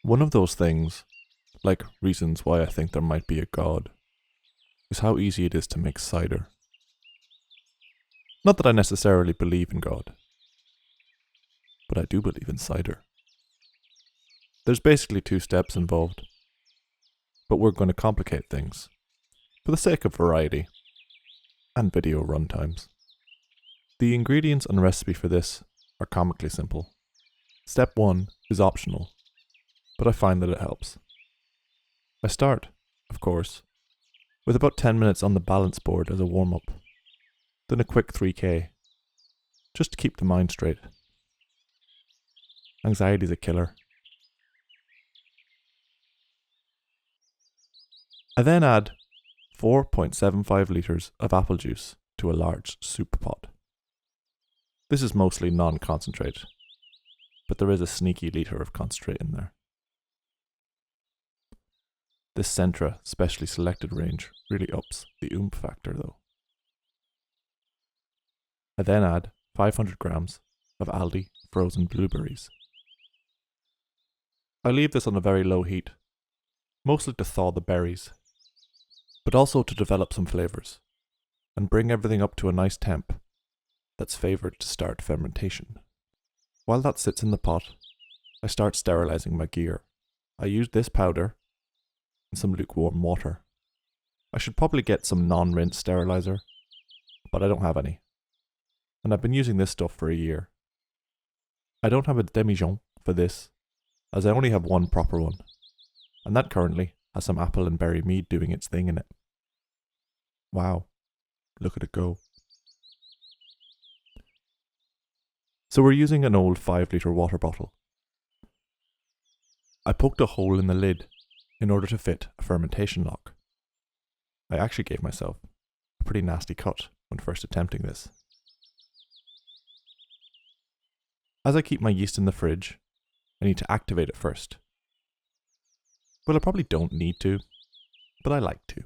One of those things, like reasons why I think there might be a god, is how easy it is to make cider. Not that I necessarily believe in God, but I do believe in cider. There's basically 2 steps involved, but we're going to complicate things, for the sake of variety, and video runtimes. The ingredients and recipe for this are comically simple. Step 1 is optional, but I find that it helps. I start, of course, with about 10 minutes on the balance board as a warm-up, then a quick 3k, just to keep the mind straight. Anxiety's a killer. I then add 4.75 litres of apple juice to a large soup pot. This is mostly non-concentrate, but there is a sneaky litre of concentrate in there. This Centra specially selected range really ups the oomph factor though. I then add 500 grams of Aldi frozen blueberries. I leave this on a very low heat, mostly to thaw the berries, but also to develop some flavours, and bring everything up to a nice temp that's favoured to start fermentation. While that sits in the pot, I start sterilising my gear. I use this powder and some lukewarm water. I should probably get some non-rinse steriliser, but I don't have any, and I've been using this stuff for a year. I don't have a demijohn for this, as I only have one proper one, and that currently has some apple and berry mead doing its thing in it. Wow, look at it go. So we're using an old 5-litre water bottle. I poked a hole in the lid in order to fit a fermentation lock. I actually gave myself a pretty nasty cut when first attempting this. As I keep my yeast in the fridge, I need to activate it first. Well, I probably don't need to, but I like to.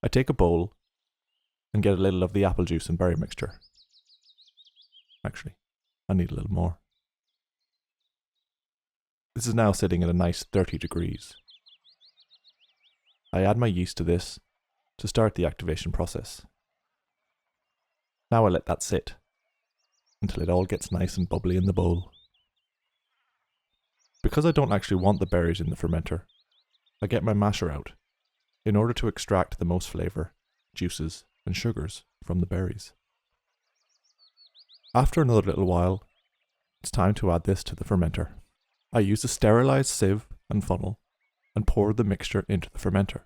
I take a bowl and get a little of the apple juice and berry mixture. Actually, I need a little more. This is now sitting at a nice 30 degrees. I add my yeast to this to start the activation process. Now I let that sit until it all gets nice and bubbly in the bowl. Because I don't actually want the berries in the fermenter, I get my masher out in order to extract the most flavour, juices and sugars from the berries. After another little while, it's time to add this to the fermenter. I use a sterilised sieve and funnel and pour the mixture into the fermenter.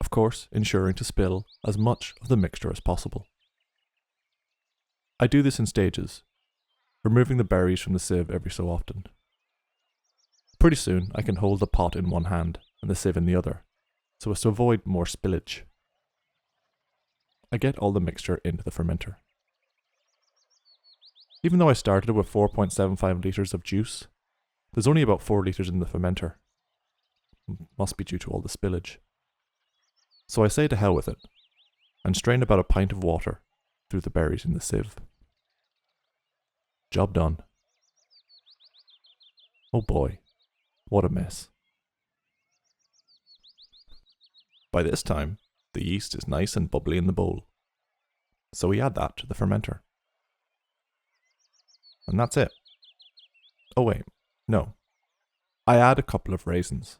Of course, ensuring to spill as much of the mixture as possible. I do this in stages, removing the berries from the sieve every so often. Pretty soon I can hold the pot in one hand and the sieve in the other, so as to avoid more spillage. I get all the mixture into the fermenter. Even though I started with 4.75 litres of juice, there's only about 4 litres in the fermenter. Must be due to all the spillage. So I say to hell with it, and strain about a pint of water through the berries in the sieve. Job done. Oh boy, what a mess. By this time, the yeast is nice and bubbly in the bowl, so we add that to the fermenter. And that's it. Oh wait, no. I add a couple of raisins.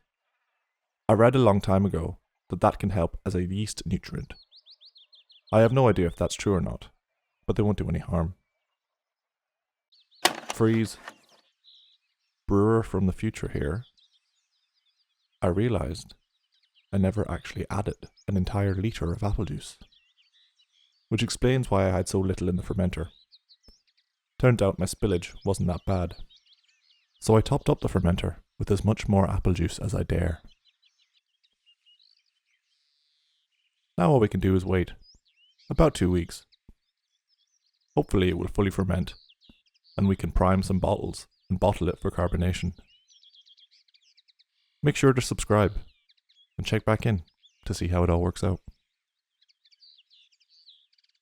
I read a long time ago that can help as a yeast nutrient. I have no idea if that's true or not, but they won't do any harm. Freeze. Brewer from the future here. I realised I never actually added an entire litre of apple juice, which explains why I had so little in the fermenter. Turned out my spillage wasn't that bad, so I topped up the fermenter with as much more apple juice as I dare. Now all we can do is wait, about 2 weeks. Hopefully it will fully ferment, and we can prime some bottles and bottle it for carbonation. Make sure to subscribe, and check back in to see how it all works out.